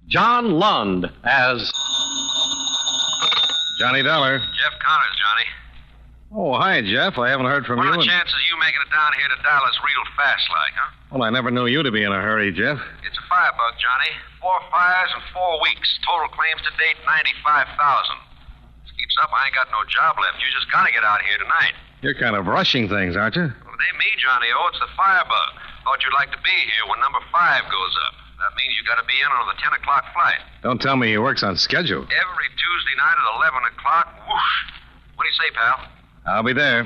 John Lund as Johnny Dollar. Jeff Connors, Johnny. Oh, hi, Jeff. I haven't heard from What you. are the chances of you making it down here to Dallas real fast like, huh? Well, I never knew you to be in a hurry, Jeff. It's a Firebug, Johnny. 4 fires in 4 weeks. Total claims to date, 95,000. This keeps up, I ain't got no job left. You just gotta get out here tonight. You're kind of rushing things, aren't you? Well, it ain't me, Johnny O. It's the Firebug. Thought you'd like to be here when number 5 goes up. That means you gotta be in on the 10 o'clock flight. Don't tell me he works on schedule. Every Tuesday night at 11 o'clock, whoosh. What do you say, pal? I'll be there.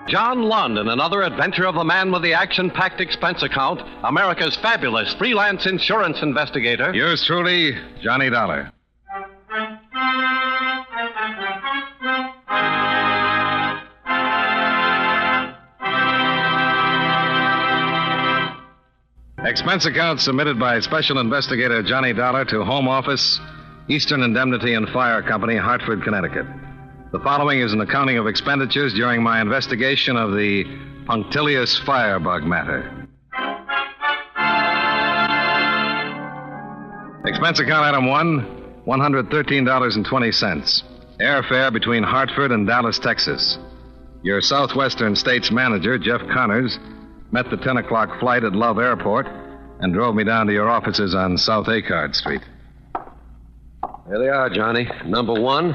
John Lund in another adventure of the man with the action-packed expense account, America's fabulous freelance insurance investigator. Yours truly, Johnny Dollar. Expense account submitted by Special Investigator Johnny Dollar to Home Office, Eastern Indemnity and Fire Company, Hartford, Connecticut. The following is an accounting of expenditures during my investigation of the Punctilious Firebug matter. Expense account item 1, $113.20. Airfare between Hartford and Dallas, Texas. Your Southwestern States manager, Jeff Connors, met the 10 o'clock flight at Love Airport and drove me down to your offices on South Acard Street. There they are, Johnny. Number 1,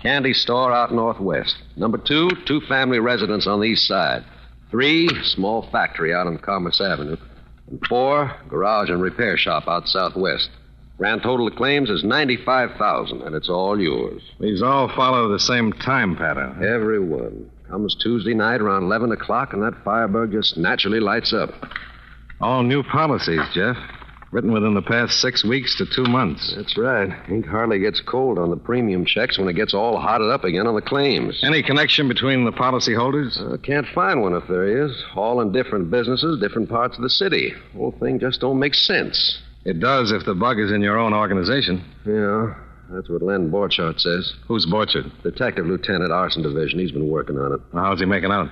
candy store out northwest. Number 2, 2 family residence on the east side. 3, small factory out on Commerce Avenue. And 4, garage and repair shop out southwest. Grand total of claims is $95,000, and it's all yours. These all follow the same time pattern. Every one. Comes Tuesday night around 11 o'clock, and that Firebug just naturally lights up. All new policies, Jeff. Written within the past 6 weeks to 2 months. That's right. Ink hardly gets cold on the premium checks when it gets all hotted up again on the claims. Any connection between the policyholders? Can't find one if there is. All in different businesses, different parts of the city. The whole thing just don't make sense. It does if the bug is in your own organization. Yeah, that's what Len Borchardt says. Who's Borchard? Detective Lieutenant, Arson Division. He's been working on it. Well, how's he making out?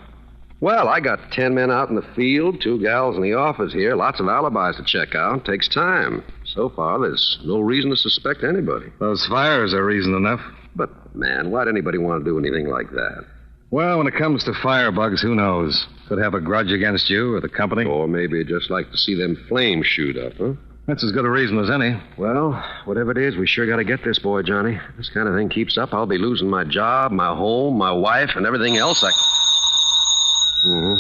Well, I got 10 men out in the field, 2 gals in the office here, lots of alibis to check out. Takes time. So far, there's no reason to suspect anybody. Those fires are reason enough. But, man, why'd anybody want to do anything like that? Well, when it comes to firebugs, who knows? Could have a grudge against you or the company. Or maybe just like to see them flames shoot up, huh? That's as good a reason as any. Well, whatever it is, we sure got to get this boy, Johnny. If this kind of thing keeps up, I'll be losing my job, my home, my wife, and everything else I... Mm-hmm.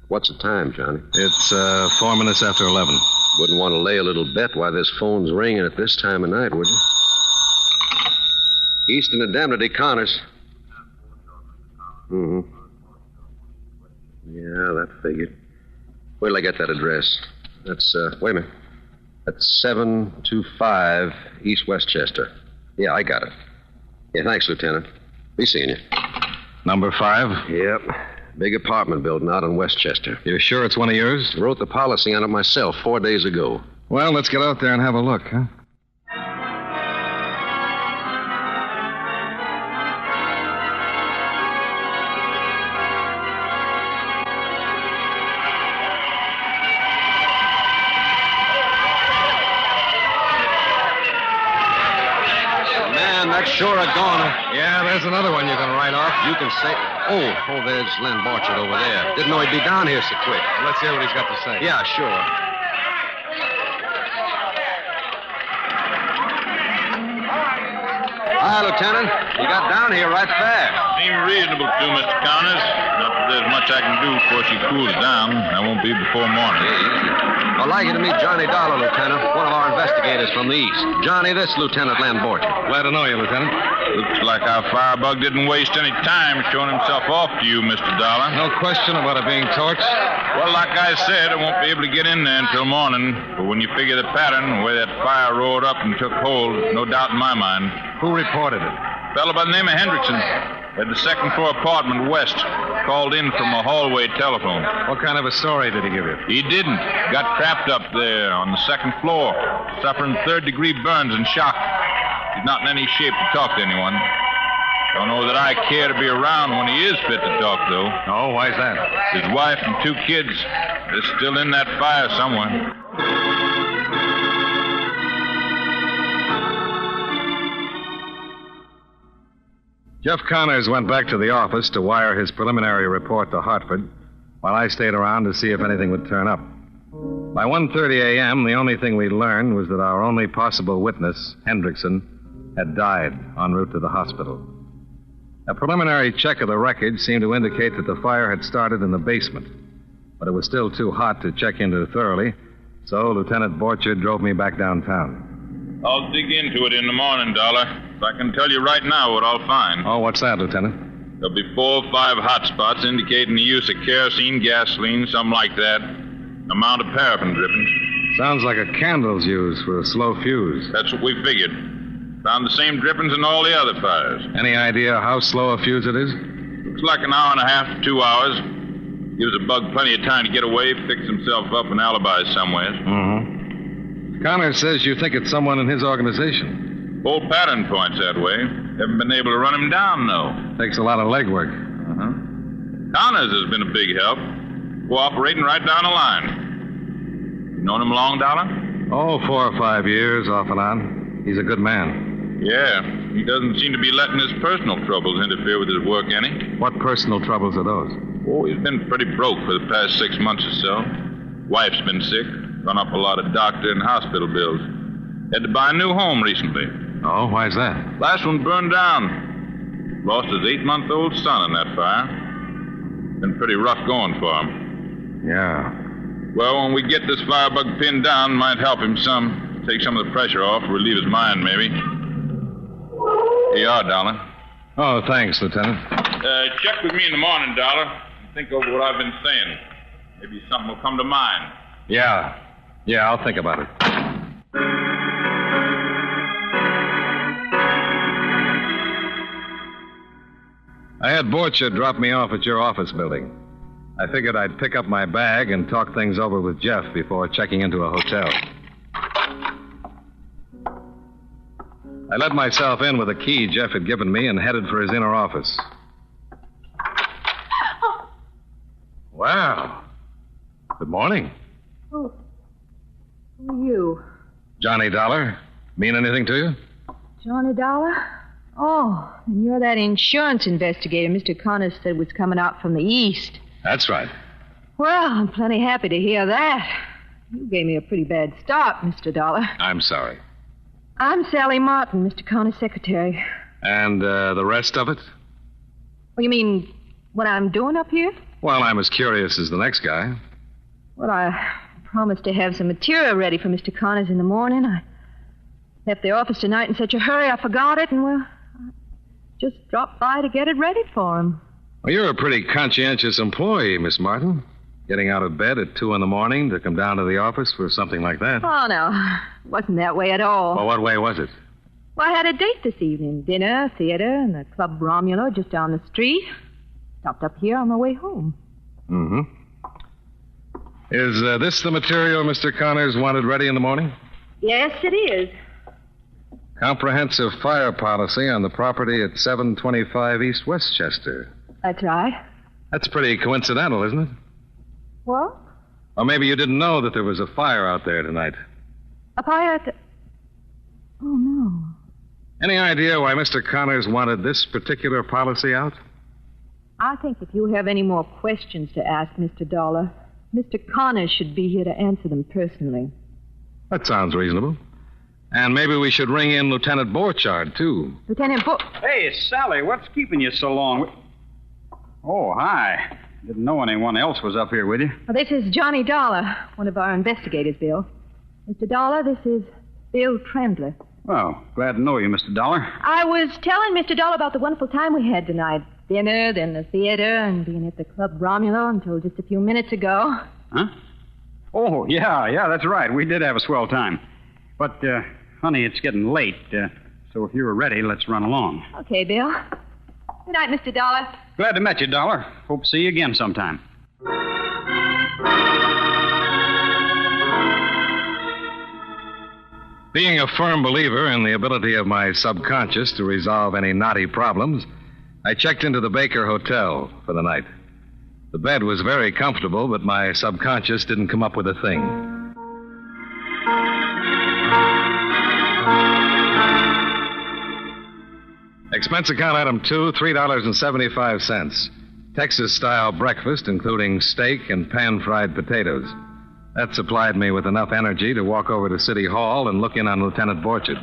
What's the time, Johnny? It's 4 minutes after 11. Wouldn't want to lay a little bet why this phone's ringing at this time of night, would you? Eastern Indemnity, Connors. Mm-hmm. Yeah, that figured. Wait till I get that address. That's, wait a minute. That's 725 East Westchester. Yeah, I got it. Yeah, thanks, Lieutenant. Be seeing you. Number 5? Yep. Big apartment building out in Westchester. You're sure it's one of yours? Wrote the policy on it myself 4 days ago. Well, let's get out there and have a look, huh? That's sure a goner. Yeah, there's another one you can write off. You can say... Oh, there's Len Borchard over there. Didn't know he'd be down here so quick. Well, let's hear what he's got to say. Yeah, sure. Hi, Lieutenant. You got down here right fast. Seems reasonable to, Mr. Connors. Not that there's much I can do before she cools down. That won't be before morning. I'd like you to meet Johnny Dollar, Lieutenant, one of our investigators from the east. Johnny, this Lieutenant Len Borchard. Glad to know you, Lieutenant. Looks like our Firebug didn't waste any time showing himself off to you, Mr. Dollar. No question about it being torched. Well, like I said, I won't be able to get in there until morning. But when you figure the pattern, the way that fire roared up and took hold, no doubt in my mind. Who reported it? A fellow by the name of Hendrickson at the second-floor apartment west. Called in from a hallway telephone. What kind of a story did he give you? He didn't. Got trapped up there on the second floor, suffering third-degree burns and shock. He's not in any shape to talk to anyone. Don't know that I care to be around when he is fit to talk, though. Oh, why's that? His wife and 2 kids, they're still in that fire somewhere. Jeff Connors went back to the office to wire his preliminary report to Hartford, while I stayed around to see if anything would turn up. By 1:30 a.m., the only thing we learned was that our only possible witness, Hendrickson, had died en route to the hospital. A preliminary check of the record seemed to indicate that the fire had started in the basement, but it was still too hot to check into thoroughly, so Lieutenant Borchard drove me back downtown. I'll dig into it in the morning, Dollar. I can tell you right now what I'll find. Oh, what's that, Lieutenant? There'll be 4 or 5 hot spots indicating the use of kerosene, gasoline, something like that. Amount of paraffin drippings. Sounds like a candle's used for a slow fuse. That's what we figured. Found the same drippings in all the other fires. Any idea how slow a fuse it is? Looks like an hour and a half to 2 hours. Gives a bug plenty of time to get away, fix himself up an alibi somewhere. Mm-hmm. Connors says you think it's someone in his organization. Whole pattern points that way. Haven't been able to run him down, though. Takes a lot of legwork. Connors has been a big help. Cooperating right down the line. You known him long, Dollar? Oh, 4 or 5 years, off and on. He's a good man. Yeah. He doesn't seem to be letting his personal troubles interfere with his work any. What personal troubles are those? Oh, he's been pretty broke for the past 6 months or so. Wife's been sick. Run up a lot of doctor and hospital bills. Had to buy a new home recently. Oh, why's that? Last one burned down. Lost his 8-month-old son in that fire. Been pretty rough going for him. Yeah. Well, when we get this Firebug pinned down, might help him some. Take some of the pressure off, relieve his mind, maybe. Here you are, Dollar. Oh, thanks, Lieutenant. Check with me in the morning, Dollar. And think over what I've been saying. Maybe something will come to mind. Yeah. Yeah, I'll think about it. I had Borchard drop me off at your office building. I figured I'd pick up my bag and talk things over with Jeff before checking into a hotel. I let myself in with a key Jeff had given me and headed for his inner office. Wow. Good morning. Oh, who are you? Johnny Dollar. Mean anything to you? Johnny Dollar? Oh, and you're that insurance investigator Mr. Connors said was coming out from the east. That's right. Well, I'm plenty happy to hear that. You gave me a pretty bad start, Mr. Dollar. I'm sorry. I'm Sally Martin, Mr. Connors' secretary. And the rest of it? Well, you mean what I'm doing up here? Well, I'm as curious as the next guy. Well, I promised to have some material ready for Mr. Connors in the morning. I left the office tonight in such a hurry I forgot it, and, well, I just dropped by to get it ready for him. Well, you're a pretty conscientious employee, Miss Martin. Getting out of bed at 2 a.m. to come down to the office for something like that. Oh, no. It wasn't that way at all. Well, what way was it? Well, I had a date this evening. Dinner, theater, and the Club Romulo just down the street. Stopped up here on my way home. Mm-hmm. Is this the material Mr. Connors wanted ready in the morning? Yes, it is. Comprehensive fire policy on the property at 725 East Westchester. That's right. That's pretty coincidental, isn't it? What? Or maybe you didn't know that there was a fire out there tonight. A fire at the... Oh, no. Any idea why Mr. Connors wanted this particular policy out? I think if you have any more questions to ask, Mr. Dollar, Mr. Connors should be here to answer them personally. That sounds reasonable. And maybe we should ring in Lieutenant Borchard, too. Lieutenant Hey, Sally, what's keeping you so long? Oh, hi. Didn't know anyone else was up here with you. Well, this is Johnny Dollar, one of our investigators, Bill. Mr. Dollar, this is Bill Trendler. Well, glad to know you, Mr. Dollar. I was telling Mr. Dollar about the wonderful time we had tonight. Dinner, then the theater, and being at the Club Romulo until just a few minutes ago. Huh? Oh, yeah, that's right. We did have a swell time. But, honey, it's getting late. So if you're ready, let's run along. Okay, Bill. Good night, Mr. Dollar. Glad to meet you, Dollar. Hope to see you again sometime. Being a firm believer in the ability of my subconscious to resolve any knotty problems, I checked into the Baker Hotel for the night. The bed was very comfortable, but my subconscious didn't come up with a thing. Expense account item 2, $3.75. Texas-style breakfast, including steak and pan-fried potatoes. That supplied me with enough energy to walk over to City Hall and look in on Lieutenant Borchard.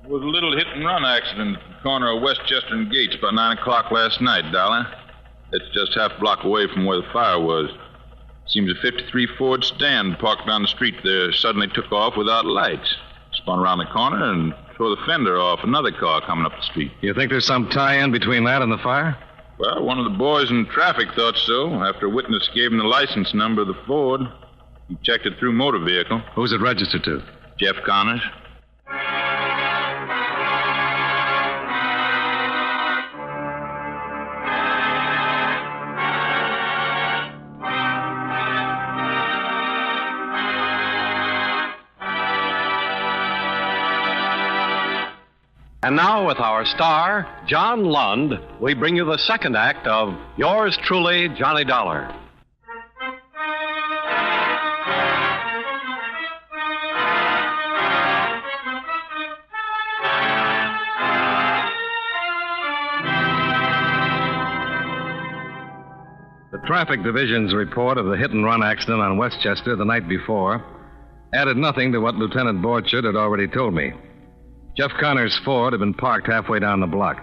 There was a little hit-and-run accident at the corner of Westchester and Gates about 9 o'clock last night, Dollar. It's just half a block away from where the fire was. Seems a 53 Ford stand parked down the street there suddenly took off without lights. Spun around the corner and tore the fender off another car coming up the street. You think there's some tie-in between that and the fire? Well, one of the boys in traffic thought so after a witness gave him the license number of the Ford. He checked it through motor vehicle. Who's it registered to? Jeff Connors. And now, with our star, John Lund, we bring you the second act of Yours Truly, Johnny Dollar. The Traffic Division's report of the hit-and-run accident on Westchester the night before added nothing to what Lieutenant Borchard had already told me. Jeff Connor's Ford had been parked halfway down the block.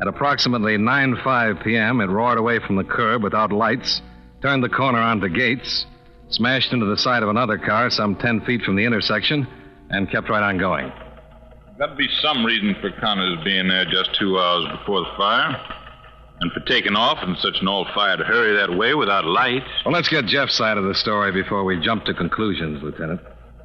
At approximately 9:05 p.m., it roared away from the curb without lights, turned the corner onto Gates, smashed into the side of another car some 10 feet from the intersection, and kept right on going. There'd be some reason for Connors being there just 2 hours before the fire, and for taking off in such an all-fired hurry that way without lights. Well, let's get Jeff's side of the story before we jump to conclusions, Lieutenant.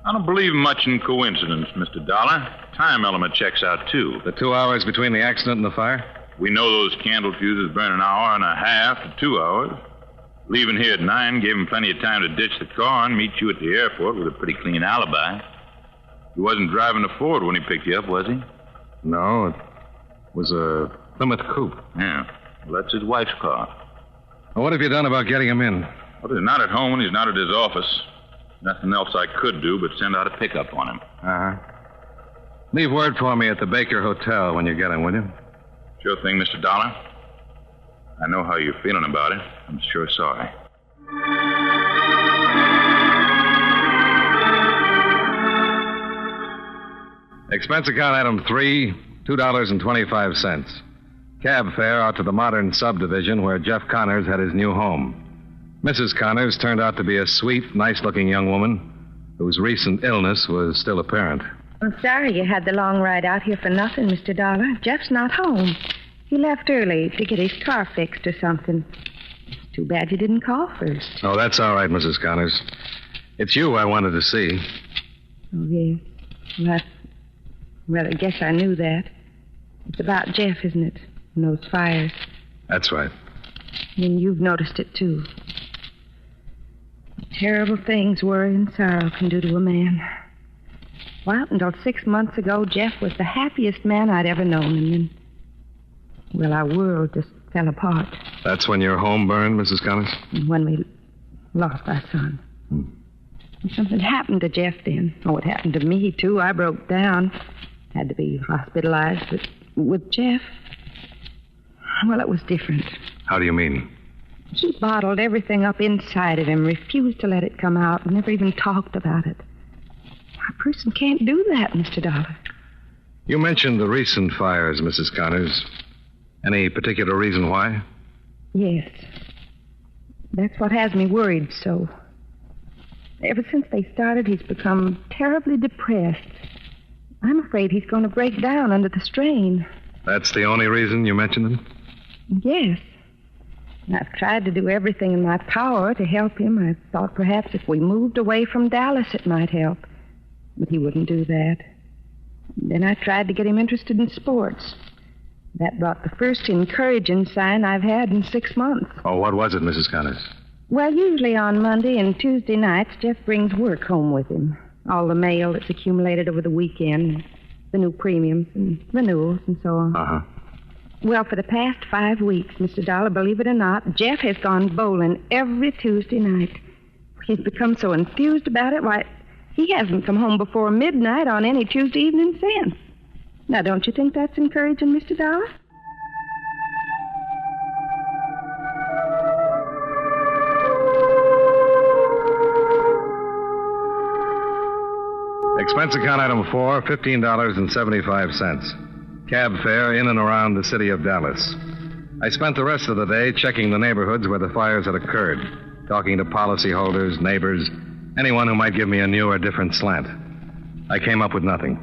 I don't believe much in coincidence, Mr. Dollar. Time element checks out, too. The 2 hours between the accident and the fire? We know those candle fuses burn an hour and a half to 2 hours. Leaving here at 9 gave him plenty of time to ditch the car and meet you at the airport with a pretty clean alibi. He wasn't driving a Ford when he picked you up, was he? No, it was a Plymouth Coupe. Yeah. Well, that's his wife's car. Well, what have you done about getting him in? Well, he's not at home and he's not at his office. Nothing else I could do but send out a pickup on him. Uh-huh. Leave word for me at the Baker Hotel when you get him, will you? Sure thing, Mr. Dollar. I know how you're feeling about it. I'm sure sorry. Expense account item 3, $2.25. Cab fare out to the modern subdivision where Jeff Connors had his new home. Mrs. Connors turned out to be a sweet, nice-looking young woman whose recent illness was still apparent. I'm sorry you had the long ride out here for nothing, Mr. Dollar. Jeff's not home. He left early to get his car fixed or something. It's too bad you didn't call first. Oh, that's all right, Mrs. Connors. It's you I wanted to see. Oh, yes. Well, I guess I knew that. It's about Jeff, isn't it? And those fires. That's right. And you've noticed it, too. Terrible things worry and sorrow can do to a man. Well, until 6 months ago, Jeff was the happiest man I'd ever known. And then, well, our world just fell apart. That's when your home burned, Mrs. Connors? And when we lost our son. And something happened to Jeff then. Oh, it happened to me, too. I broke down. Had to be hospitalized. But with Jeff, well, it was different. How do you mean? He bottled everything up inside of him, refused to let it come out, and never even talked about it. A person can't do that, Mr. Dollar. You mentioned the recent fires, Mrs. Connors. Any particular reason why? Yes. That's what has me worried so. Ever since they started, he's become terribly depressed. I'm afraid he's going to break down under the strain. That's the only reason you mentioned it? Yes. I've tried to do everything in my power to help him. I thought perhaps if we moved away from Dallas, it might help. But he wouldn't do that. Then I tried to get him interested in sports. That brought the first encouraging sign I've had in 6 months. Oh, what was it, Mrs. Connors? Well, usually on Monday and Tuesday nights, Jeff brings work home with him. All the mail that's accumulated over the weekend, the new premiums and renewals and so on. Uh-huh. Well, for the past 5 weeks, Mr. Dollar, believe it or not, Jeff has gone bowling every Tuesday night. He's become so enthused about it, why, he hasn't come home before midnight on any Tuesday evening since. Now, don't you think that's encouraging, Mr. Dollar? Expense account item 4, $15.75. Cab fare in and around the city of Dallas. I spent the rest of the day checking the neighborhoods where the fires had occurred, talking to policyholders, neighbors, anyone who might give me a new or different slant. I came up with nothing.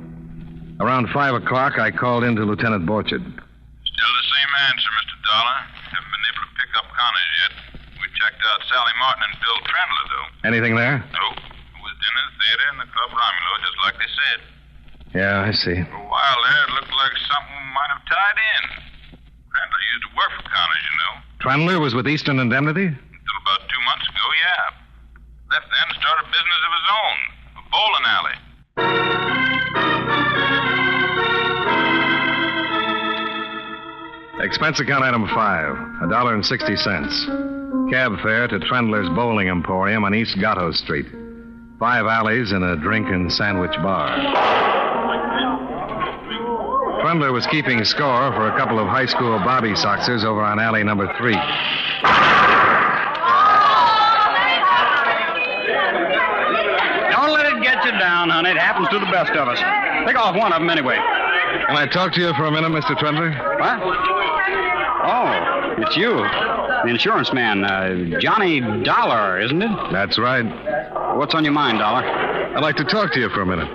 Around 5 o'clock, I called in to Lieutenant Borchard. Still the same answer, Mr. Dollar. Haven't been able to pick up Connors yet. We checked out Sally Martin and Bill Trendler, though. Anything there? Nope. It was dinner, theater, and the Club Romulo, just like they said. Yeah, I see. For a while there, it looked like something might have tied in. Trendler used to work for Connors, you know. Trendler was with Eastern Indemnity? Until about 2 months ago, yeah. Left then and started a business of his own, a bowling alley. Expense account item 5, $1.60. Cab fare to Trendler's Bowling Emporium on East Gatto Street. 5 alleys and a drink and sandwich bar. Trendler was keeping score for a couple of high school Bobby Soxers over on alley number 3. Don't let it get you down, honey. It happens to the best of us. Pick off one of them anyway. Can I talk to you for a minute, Mr. Trendler? What? Oh, it's you. The insurance man, Johnny Dollar, isn't it? That's right. What's on your mind, Dollar? I'd like to talk to you for a minute.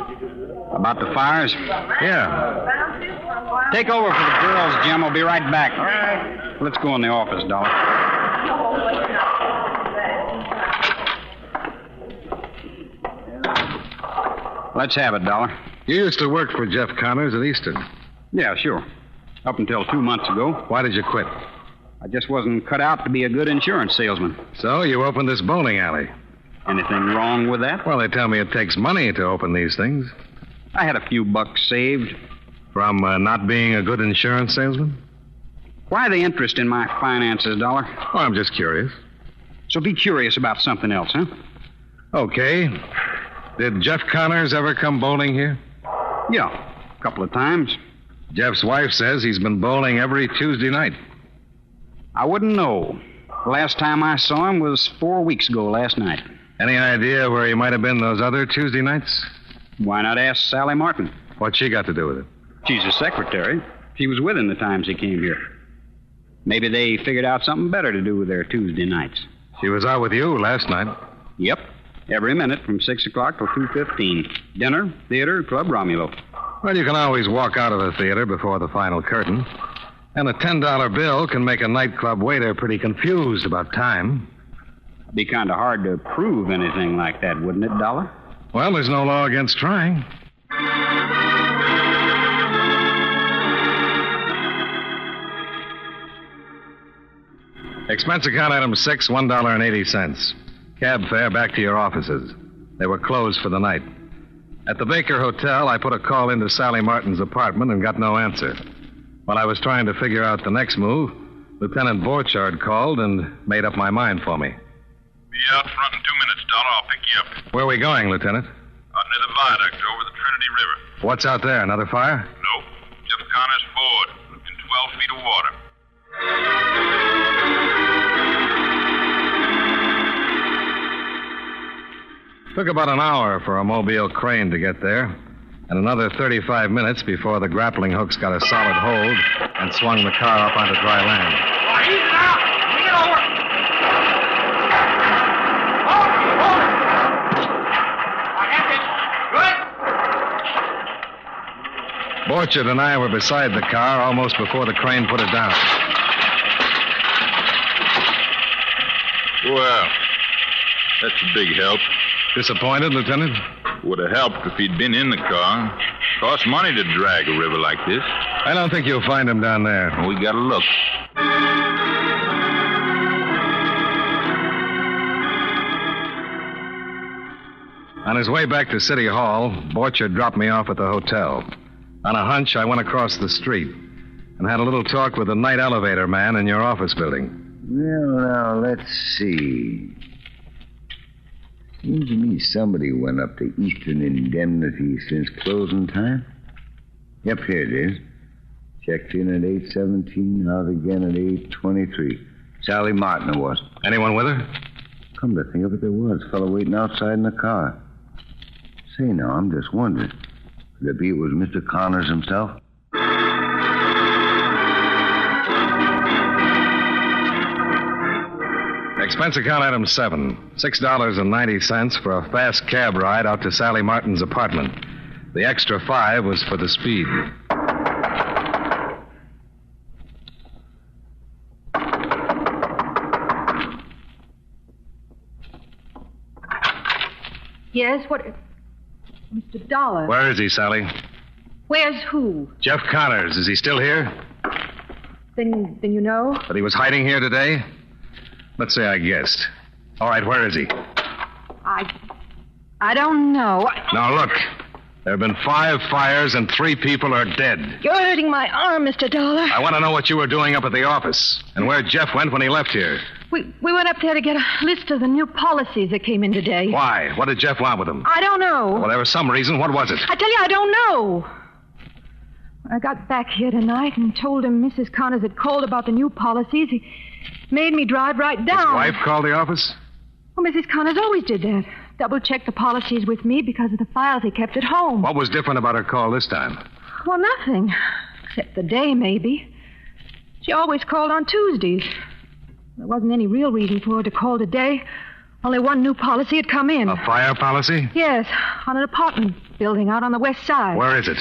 About the fires? Yeah. Take over for the girls, Jim. We'll be right back. All right. Let's go in the office, Dollar. Let's have it, Dollar. You used to work for Jeff Connors at Eastern. Yeah, sure. Up until 2 months ago. Why did you quit? I just wasn't cut out to be a good insurance salesman. So you opened this bowling alley. Anything wrong with that? Well, they tell me it takes money to open these things. I had a few bucks saved. From not being a good insurance salesman? Why the interest in my finances, Dollar? Oh, I'm just curious. So be curious about something else, huh? Okay. Did Jeff Connors ever come bowling here? Yeah, a couple of times. Jeff's wife says he's been bowling every Tuesday night. I wouldn't know. The last time I saw him was 4 weeks ago last night. Any idea where he might have been those other Tuesday nights? Why not ask Sally Martin? What's she got to do with it? She's his secretary. She was with him the times he came here. Maybe they figured out something better to do with their Tuesday nights. She was out with you last night. Yep. Every minute from 6 o'clock till 2:15. Dinner, theater, Club Romulo. Well, you can always walk out of a theater before the final curtain. And a $10 bill can make a nightclub waiter pretty confused about time. It'd be kind of hard to prove anything like that, wouldn't it, Dollar? Well, there's no law against trying. Expense account item 6, $1.80. Cab fare back to your offices. They were closed for the night. At the Baker Hotel, I put a call into Sally Martin's apartment and got no answer. While I was trying to figure out the next move, Lieutenant Borchard called and made up my mind for me. Be out front in 2 minutes, Dollar. I'll pick you up. Where are we going, Lieutenant? Out near the viaduct over the Trinity River. What's out there? Another fire? Nope. Jeff Connors Ford in 12 feet of water. Took about an hour for a mobile crane to get there, and another 35 minutes before the grappling hooks got a solid hold and swung the car up onto dry land. Ease it out! Bring it over! Hold it! I have it! Good! Borchard and I were beside the car almost before the crane put it down. Well, that's a big help. Disappointed, Lieutenant? Would have helped if he'd been in the car. Costs money to drag a river like this. I don't think you'll find him down there. We gotta look. On his way back to City Hall, Borchard dropped me off at the hotel. On a hunch, I went across the street. and had a little talk with the night elevator man in your office building. Well, now, let's see. Seems to me somebody went up to Eastern Indemnity since closing time. Yep, here it is. Checked in at 8:17, out again at 8:23. Sally Martin it was. Anyone with her? Come to think of it, there was. A fellow waiting outside in the car. Say, now, I'm just wondering. Could it be it was Mr. Connors himself? Expense account item 7. $6.90 for a fast cab ride out to Sally Martin's apartment. The extra $5 was for the speed. Yes, what... Mr. Dollar. Where is he, Sally? Where's who? Jeff Connors. Is he still here? Then you know? But he was hiding here today? Let's say I guessed. All right, where is he? I don't know. Now, look. There have been 5 fires and 3 people are dead. You're hurting my arm, Mr. Dollar. I want to know what you were doing up at the office and where Jeff went when he left here. We went up there to get a list of the new policies that came in today. Why? What did Jeff want with them? I don't know. Well, there was some reason. What was it? I tell you, I don't know. I got back here tonight and told him Mrs. Connors had called about the new policies. He made me drive right down. His wife called the office? Well, Mrs. Connors always did that. Double-checked the policies with me because of the files he kept at home. What was different about her call this time? Well, nothing. Except the day, maybe. She always called on Tuesdays. There wasn't any real reason for her to call today. Only one new policy had come in. A fire policy? Yes, on an apartment building out on the west side. Where is it?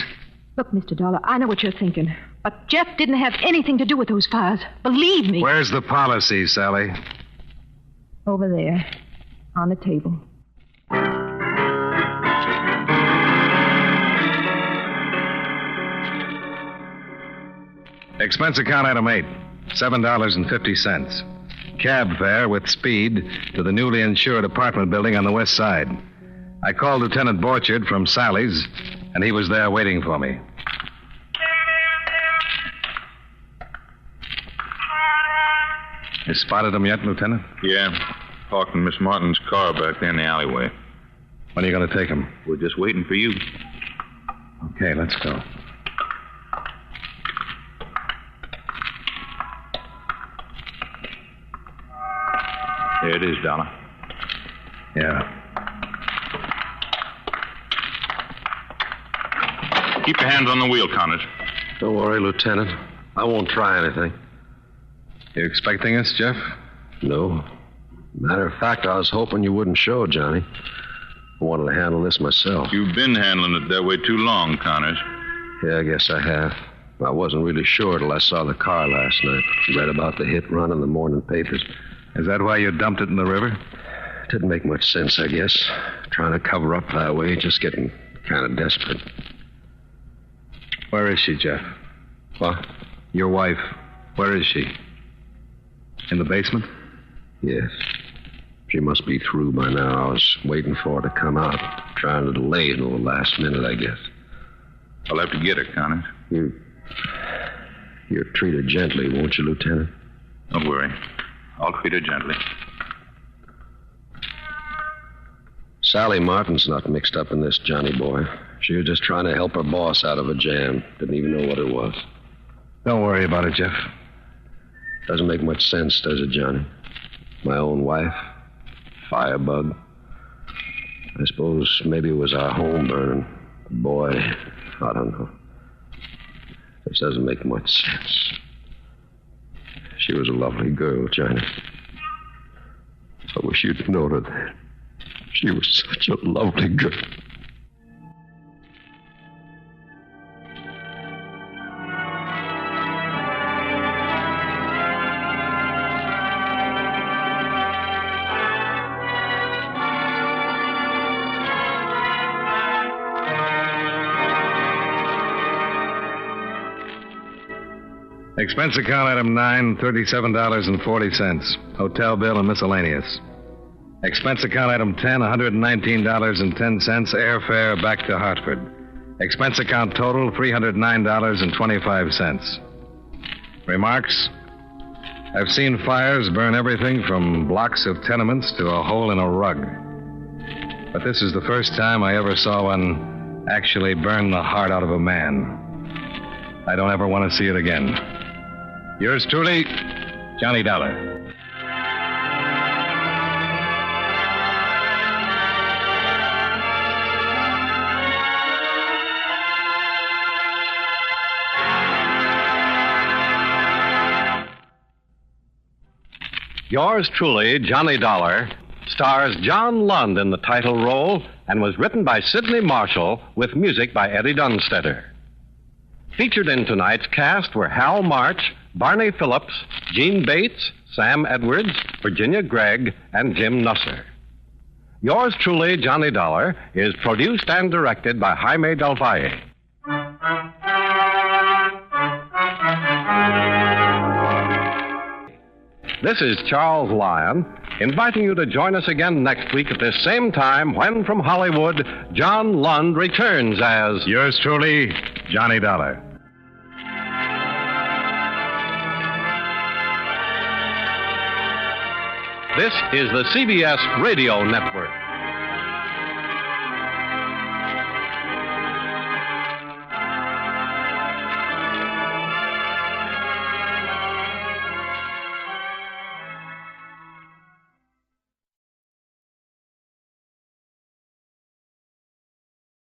Look, Mr. Dollar, I know what you're thinking. But Jeff didn't have anything to do with those fires. Believe me. Where's the policy, Sally? Over there, on the table. Expense account item 8, $7.50. Cab fare with speed to the newly insured apartment building on the west side. I called Lieutenant Borchard from Sally's, and he was there waiting for me. You spotted him yet, Lieutenant? Yeah. Parked in Miss Martin's car back there in the alleyway. When are you going to take him? We're just waiting for you. Okay, let's go. There it is, Dollar. Yeah. Keep your hands on the wheel, Connors. Don't worry, Lieutenant. I won't try anything. You expecting us, Jeff? No. Matter of fact, I was hoping you wouldn't show, Johnny. I wanted to handle this myself. You've been handling it that way too long, Connors. Yeah, I guess I have. I wasn't really sure till I saw the car last night. Read about the hit run in the morning papers. Is that why you dumped it in the river? Didn't make much sense, I guess. Trying to cover up that way, just getting kind of desperate. Where is she, Jeff? What? Your wife. Where is she? In the basement? Yes. She must be through by now. I was waiting for her to come out. Trying to delay it until the last minute, I guess. I'll have to get her, Connors. You'll treat her gently, won't you, Lieutenant? Don't worry. I'll treat her gently. Sally Martin's not mixed up in this, Johnny boy. She was just trying to help her boss out of a jam. Didn't even know what it was. Don't worry about it, Jeff. Doesn't make much sense, does it, Johnny? My own wife. Firebug. I suppose maybe it was our home burning. Boy, I don't know. This doesn't make much sense. She was a lovely girl, Johnny. I wish you'd known her then. She was such a lovely girl. Expense account item 9, $37.40. Hotel bill and miscellaneous. Expense account item 10, $119.10. Airfare back to Hartford. Expense account total, $309.25. Remarks? I've seen fires burn everything from blocks of tenements to a hole in a rug. But this is the first time I ever saw one actually burn the heart out of a man. I don't ever want to see it again. Yours truly, Johnny Dollar. Yours truly, Johnny Dollar, stars John Lund in the title role and was written by Sidney Marshall with music by Eddie Dunstetter. Featured in tonight's cast were Hal March, Barney Phillips, Gene Bates, Sam Edwards, Virginia Gregg, and Jim Nusser. Yours truly, Johnny Dollar, is produced and directed by Jaime Del Valle. This is Charles Lyon, inviting you to join us again next week at this same time when, from Hollywood, John Lund returns as... Yours truly, Johnny Dollar. This is the CBS Radio Network.